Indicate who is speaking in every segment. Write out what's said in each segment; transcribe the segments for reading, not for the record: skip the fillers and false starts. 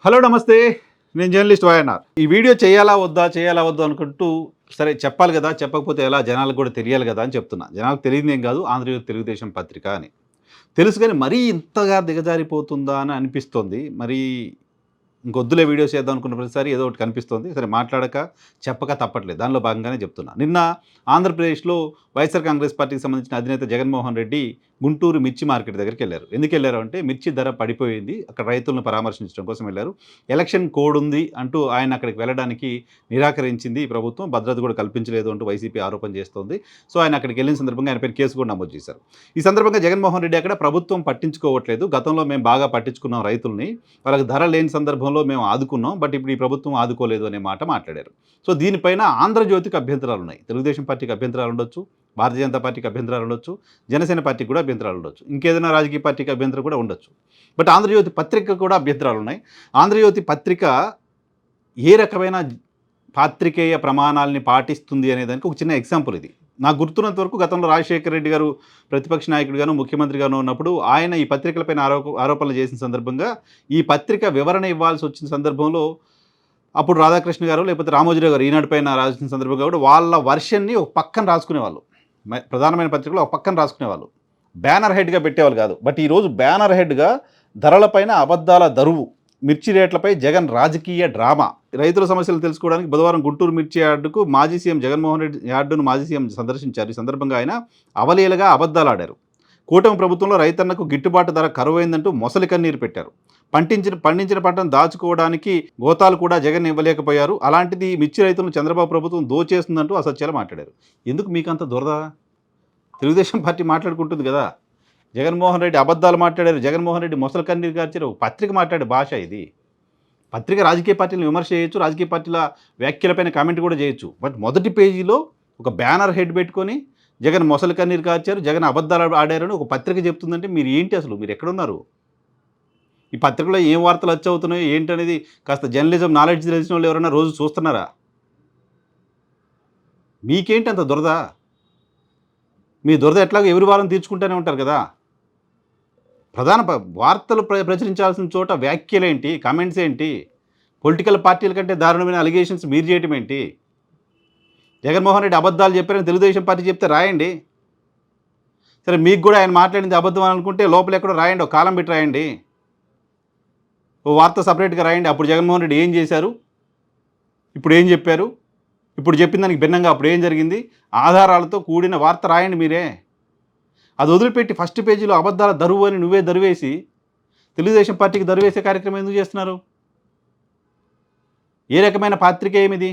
Speaker 1: Hello నమస్తే. నేను journalist YNR. ఈ వీడియో చేయాలా వద్దా అనుకుంటూ సరే చెప్పాలి కదా! చెప్పకపోతే ఎలా జనాలకు కూడా తెలియాలి కదా! అని చెప్తున్నా. జనాలకు తెలియనిదేం కాదు ఆంధ్రజ్యోతి తెలుగుదేశం పత్రిక అని. తెలుసు గాని మరీ ఇంతగా దిగజారిపోతుందా అని అనిపిస్తోంది. మరీ ఇంకొద్దులే వీడియోస్ చేద్దాం అనుకున్న ప్రతిసారి ఏదో ఒకటి కనిపిస్తోంది. సరే మాట్లాడక, చెప్పక తప్పట్లేదు. దానిలో భాగంగానే చెప్తున్నా. నిన్న ఆంధ్రప్రదేశ్‌లో వైఎస్ఆర్ కాంగ్రెస్ పార్టీకి సంబంధించిన అధినేత జగన్మోహన్ రెడ్డి గుంటూరు మిర్చి మార్కెట్ దగ్గరికెళ్లారు. ఎందుకెళ్లారు అంటే మిర్చి ధర పడిపోయింది. అక్కడ రైతులను పరామర్శించడం కోసం వెళ్లారు. ఎలక్షన్ కోడ్ ఉంది అంటూ ఆయన అక్కడికి వెళ్ళడానికి నిరాకరించింది ఈ ప్రభుత్వం. భద్రత కూడా కల్పించలేదు అంటూ వైసీపీ ఆరోపణ చేస్తోంది. సో ఆయన అక్కడికి వెళ్ళిన సందర్భంగా ఆయన పైన కేసు కూడా నమోదు చేశారు. ఈ సందర్భంగా జగన్మోహన్ రెడ్డి అక్కడ ప్రభుత్వం పట్టించుకోవట్లేదు. గతంలో మేము బాగా పట్టించుకున్నాం రైతుల్ని. వాళ్ళకి ధర లేని సందర్భంలో మేము ఆదుకున్నాం. బట్ ఇప్పుడు ఈ ప్రభుత్వం ఆదుకోలేదు అనే మాట మాట్లాడారు. సో దీనిపైన ఆంధ్రజ్యోతికి అభ్యంతరాలు ఉన్నాయి. తెలుగుదేశం పార్టీకి అభ్యంతరాలు ఉండొచ్చు. భారతీయ జనతా పార్టీకి అభ్యంతరాలు ఉండొచ్చు. జనసేన పార్టీకి కూడా అభ్యంతరాలు ఉండొచ్చు. ఇంకేదైనా రాజకీయ పార్టీకి అభ్యంతరం కూడా ఉండొచ్చు. బట్ ఆంధ్రజ్యోతి పత్రిక కూడా అభ్యంతరాలు ఉన్నాయి. ఆంధ్రజ్యోతి పత్రిక ఏ రకమైన పాత్రికేయ ప్రమాణాలని పాటిస్తుంది అనేదానికి ఒక చిన్న ఎగ్జాంపుల్ ఇది. నాకు గుర్తున్నంత వరకు గతంలో రాజశేఖర రెడ్డి గారు ప్రతిపక్ష నాయకుడిగాను, ముఖ్యమంత్రిగాను ఉన్నప్పుడు ఆయన ఈ పత్రికలపైన ఆరోపణలు చేసిన సందర్భంగా ఈ పత్రిక వివరణ ఇవ్వాల్సి వచ్చిన సందర్భంలో అప్పుడు రాధాకృష్ణ గారు లేకపోతే రామోజీరావు గారు ఈనాడు పైన రాసిన సందర్భంగా కూడా వాళ్ళ వర్షన్ని ఒక పక్కన రాసుకునేవాళ్ళు. ప్రధానమైన పత్రికలో ఒక పక్కన రాసుకునేవాళ్ళు. బ్యానర్ హెడ్గా పెట్టేవాళ్ళు కాదు. బట్ ఈరోజు బ్యానర్ హెడ్గా ధరలపైన అబద్ధాల దరువు, మిర్చి రేట్లపై జగన్ రాజకీయ డ్రామా. రైతుల సమస్యలు తెలుసుకోవడానికి బుధవారం గుంటూరు మిర్చి యార్డుకు మాజీ సీఎం జగన్మోహన్ రెడ్డి యార్డును మాజీ సీఎం సందర్శించారు. ఈ సందర్భంగా ఆయన అవలీలగా అబద్ధాలు ఆడారు. కూటమి ప్రభుత్వంలో రైతన్నకు గిట్టుబాటు ధర కరువైందంటూ మొసలి కన్నీరు పెట్టారు. పండించిన పంటను దాచుకోవడానికి గోతాలు కూడా జగన్ ఇవ్వలేకపోయారు. అలాంటిది మిర్చి రైతులను చంద్రబాబు ప్రభుత్వం దోచేస్తుందంటూ అసత్యాలు మాట్లాడారు. ఎందుకు మీకంత దురద? తెలుగుదేశం పార్టీ మాట్లాడుకుంటుంది కదా. జగన్మోహన్ రెడ్డి అబద్ధాలు మాట్లాడారు. జగన్మోహన్ రెడ్డి మొసలి కన్నీరు కార్చారు. పత్రిక మాట్లాడే భాష ఇది. పత్రిక రాజకీయ పార్టీలను విమర్శ చేయొచ్చు. రాజకీయ పార్టీల వ్యాఖ్యలపైన కామెంట్ కూడా చేయొచ్చు. బట్ మొదటి పేజీలో ఒక బ్యానర్ హెడ్ పెట్టుకొని జగన్ మొసలి కన్నీరు కార్చారు, జగన్ అబద్ధాలు ఆడారని ఒక పత్రిక చెప్తుందంటే మీరు ఏంటి అసలు? మీరు ఎక్కడున్నారు? ఈ పత్రికలో ఏం వార్తలు వచ్చవుతున్నాయో ఏంటనేది కాస్త జర్నలిజం నాలెడ్జ్ తెలిసిన వాళ్ళు ఎవరైనా రోజు చూస్తున్నారా? మీకేంటి అంత దురద? మీ దురద ఎట్లాగో ఎవరి వారం తీర్చుకుంటూనే ఉంటారు కదా. ప్రధాన వార్తలు ప్రచురించాల్సిన చోట వ్యాఖ్యలేంటి, కామెంట్స్ ఏంటి? పొలిటికల్ పార్టీల కంటే దారుణమైన అలిగేషన్స్ మీరు చేయటం ఏంటి? జగన్మోహన్ రెడ్డి అబద్ధాలు చెప్పారని తెలుగుదేశం పార్టీ చెప్తే రాయండి. సరే మీకు కూడా ఆయన మాట్లాడింది అబద్ధం అని అనుకుంటే లోపల ఎక్కడో రాయండి, ఒక కాలం పెట్టి రాయండి, ఓ వార్త సపరేట్గా రాయండి. అప్పుడు జగన్మోహన్ రెడ్డి ఏం చేశారు, ఇప్పుడు ఏం చెప్పారు, ఇప్పుడు చెప్పిన దానికి భిన్నంగా అప్పుడు ఏం జరిగింది, ఆధారాలతో కూడిన వార్త రాయండి మీరే. అది వదిలిపెట్టి ఫస్ట్ పేజీలో అబద్ధాల దరువు అని నువ్వే దరువేసి తెలుగుదేశం పార్టీకి దరువేసే కార్యక్రమం ఎందుకు చేస్తున్నారు? ఏ రకమైన పాత్రిక ఏమిది?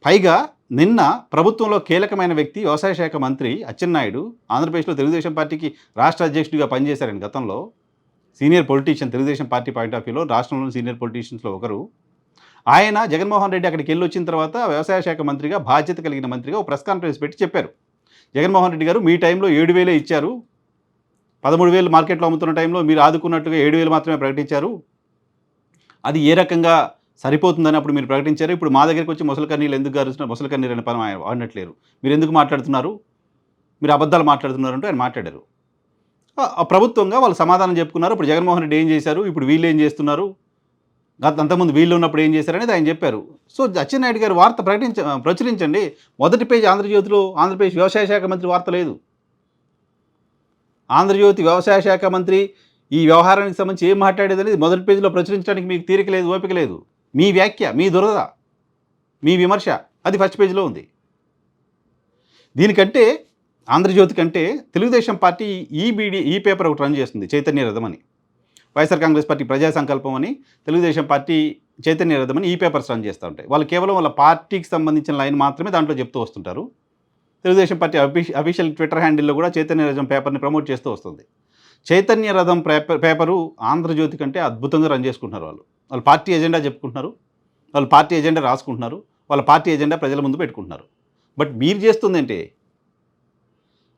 Speaker 1: పైగా నిన్న ప్రభుత్వంలో కీలకమైన వ్యక్తి వ్యవసాయ శాఖ మంత్రి అచ్చెన్నాయుడు ఆంధ్రప్రదేశ్లో తెలుగుదేశం పార్టీకి రాష్ట్ర అధ్యక్షుడిగా పనిచేశారని గతంలో. Senior politician, Telugu Desam party point of వ్యూలో రాష్ట్రంలోని సీనియర్ పొలిటీషియన్స్లో ఒకరు. ఆయన జగన్మోహన్ రెడ్డి అక్కడికి వెళ్ళి వచ్చిన తర్వాత వ్యవసాయ శాఖ మంత్రిగా, బాధ్యత కలిగిన మంత్రిగా ఒక ప్రెస్ కాన్ఫరెన్స్ పెట్టి చెప్పారు, జగన్మోహన్ రెడ్డి గారు మీ టైంలో 7,000 ఇచ్చారు, 13,000 మార్కెట్లో అమ్ముతున్న టైంలో మీరు ఆదుకున్నట్టుగా 7,000 మాత్రమే ప్రకటించారు, అది ఏ రకంగా సరిపోతుందని అప్పుడు మీరు ప్రకటించారు. ఇప్పుడు మా దగ్గరికి వచ్చి మొసలి కన్నీళ్ళు ఎందుకు గారుస్తున్నారు, మొసలి కన్నీరు అనే పదం ఆయన వాడినట్లేరు, మీరు ఎందుకు మాట్లాడుతున్నారు, మీరు అబద్ధాలు మాట్లాడుతున్నారు అంటూ ఆయన మాట్లాడారు. ప్రభుత్వంగా వాళ్ళు సమాధానం చెప్పుకున్నారు. ఇప్పుడు జగన్మోహన్ రెడ్డి ఏం చేశారు, ఇప్పుడు వీళ్ళు ఏం చేస్తున్నారు, అంతకుముందు వీళ్ళు ఉన్నప్పుడు ఏం చేశారనేది ఆయన చెప్పారు. సో అచ్చెన్నాయుడు గారు వార్త ప్రచురించండి. మొదటి పేజీ ఆంధ్రజ్యోతిలో ఆంధ్రప్రదేశ్ వ్యవసాయ శాఖ మంత్రి వార్త లేదు. ఆంధ్రజ్యోతి వ్యవసాయ శాఖ మంత్రి ఈ వ్యవహారానికి సంబంధించి ఏం మాట్లాడేది అనేది మొదటి పేజీలో ప్రచురించడానికి మీకు తీరిక లేదు, ఓపిక లేదు. మీ వ్యాఖ్య, మీ దురద, మీ విమర్శ అది ఫస్ట్ పేజీలో ఉంది. దీనికంటే ఆంధ్రజ్యోతి కంటే తెలుగుదేశం పార్టీ ఈ పేపర్ ఒకటి రన్ చేస్తుంది, చైతన్య రథం అని. వైఎస్ఆర్ కాంగ్రెస్ పార్టీ ప్రజా సంకల్పం అని, తెలుగుదేశం పార్టీ చైతన్య రథం అని ఈ పేపర్స్ రన్ చేస్తూ ఉంటాయి. వాళ్ళు కేవలం వాళ్ళ పార్టీకి సంబంధించిన లైన్ మాత్రమే దాంట్లో చెప్తూ వస్తుంటారు. తెలుగుదేశం పార్టీ అఫీషియల్ ట్విట్టర్ హ్యాండిల్లో కూడా చైతన్య రథం పేపర్ని ప్రమోట్ చేస్తూ వస్తుంది. చైతన్య రథం పేపరు ఆంధ్రజ్యోతి కంటే అద్భుతంగా రన్ చేసుకుంటున్నారు. వాళ్ళ పార్టీ ఎజెండా చెప్పుకుంటున్నారు, వాళ్ళ పార్టీ ఎజెండా రాసుకుంటున్నారు, వాళ్ళ పార్టీ ఎజెండా ప్రజల ముందు పెట్టుకుంటున్నారు. బట్ మీరు చేస్తుందంటే,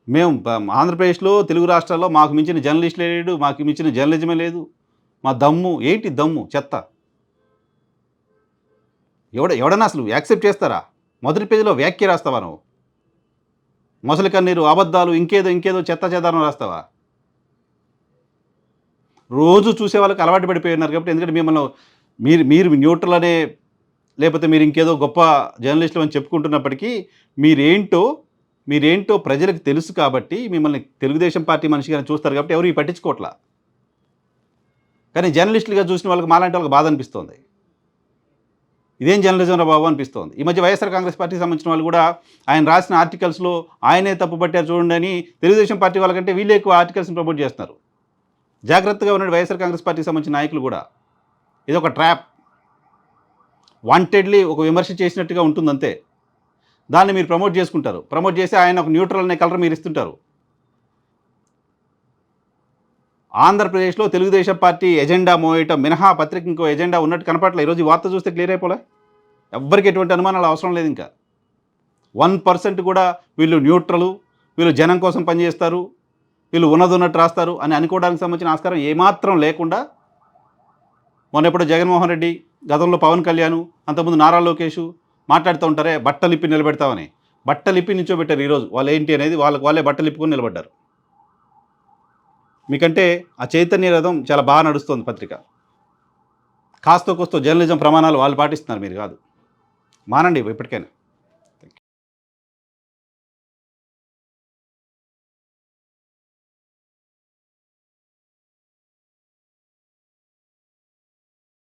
Speaker 1: మేము ఆంధ్రప్రదేశ్లో తెలుగు రాష్ట్రాల్లో మాకు మించిన జర్నలిస్టులే లేడు, మాకు మించిన జర్నలిజమే లేదు, మా దమ్ము ఏంటి, దమ్ము చెత్త. ఎవడన్నా అసలు యాక్సెప్ట్ చేస్తారా? మొదటి పేజీలో వ్యాఖ్య రాస్తావా నువ్వు? మొసలి కన్నీరు, అబద్ధాలు, ఇంకేదో చెత్త చెదారం రాస్తావా? రోజు చూసే వాళ్ళకి అలవాటు పడిపోయి ఉన్నారు కాబట్టి ఎందుకంటే మిమ్మల్ని మీరు మీరు న్యూట్రల్ అనే లేకపోతే మీరు ఇంకేదో గొప్ప జర్నలిస్టులు అని చెప్పుకుంటున్నప్పటికీ మీరేంటో మీరేంటో ప్రజలకు తెలుసు కాబట్టి మిమ్మల్ని తెలుగుదేశం పార్టీ మనిషిగానే చూస్తారు కాబట్టి ఎవరు పట్టించుకోవట్లా. కానీ జర్నలిస్టులుగా చూసిన వాళ్ళకి మాలాంటి వాళ్ళకి బాధ అనిపిస్తోంది. ఇదేం జర్నలిజం రా బాబు అనిపిస్తోంది. ఈ మధ్య వైఎస్ఆర్ కాంగ్రెస్ పార్టీకి సంబంధించిన వాళ్ళు కూడా ఆయన రాసిన ఆర్టికల్స్‌లో ఆయనే తప్పు పట్టారు చూడండి అని తెలుగుదేశం పార్టీ వాళ్ళకంటే వీళ్ళే ఎక్కువ ఆర్టికల్స్‌ని ప్రమోట్ చేస్తున్నారు. జాగ్రత్తగా ఉండండి వైఎస్ఆర్ కాంగ్రెస్ పార్టీకి సంబంధించిన నాయకులు కూడా. ఇదొక ట్రాప్. వాంటెడ్‌లీ ఒక విమర్శ చేసినట్టుగా ఉంటుందంతే. దాన్ని మీరు ప్రమోట్ చేసుకుంటారు. ప్రమోట్ చేసి ఆయన ఒక న్యూట్రల్ అనే కలర్ మీరు ఇస్తుంటారు. ఆంధ్రప్రదేశ్‌లో తెలుగుదేశం పార్టీ ఎజెండా మోయటం మినహా పత్రిక ఇంకో ఎజెండా ఉన్నట్టు కనపట్లే. ఈరోజు ఈ వార్త చూస్తే క్లియర్ అయిపోలే. ఎవ్వరికి ఎటువంటి అనుమానాలు అవసరం లేదు ఇంకా. 1% కూడా వీళ్ళు న్యూట్రలు, వీళ్ళు జనం కోసం పనిచేస్తారు, వీళ్ళు ఉన్నట్టు రాస్తారు అని అనుకోవడానికి సంబంధించిన ఆస్కారం ఏమాత్రం లేకుండా మొన్నెప్పుడో జగన్మోహన్ రెడ్డి, గతంలో పవన్ కళ్యాణ్, అంతకుముందు నారా లోకేష్ మాట్లాడుతూ ఉంటారే బట్టలిప్పి నిలబెడతామని. బట్టలిప్పి నిల్చోబెట్టారు ఈరోజు. వాళ్ళు ఏంటి అనేది వాళ్ళకి వాళ్ళే బట్టలిప్పుకొని నిలబడ్డారు. మీకంటే ఆ చైతన్య రథం చాలా బాగా నడుస్తుంది పత్రిక. కాస్తో కోస్తో జర్నలిజం ప్రమాణాలు వాళ్ళు పాటిస్తున్నారు, మీరు కాదు. మానండి ఇప్పటికైనా.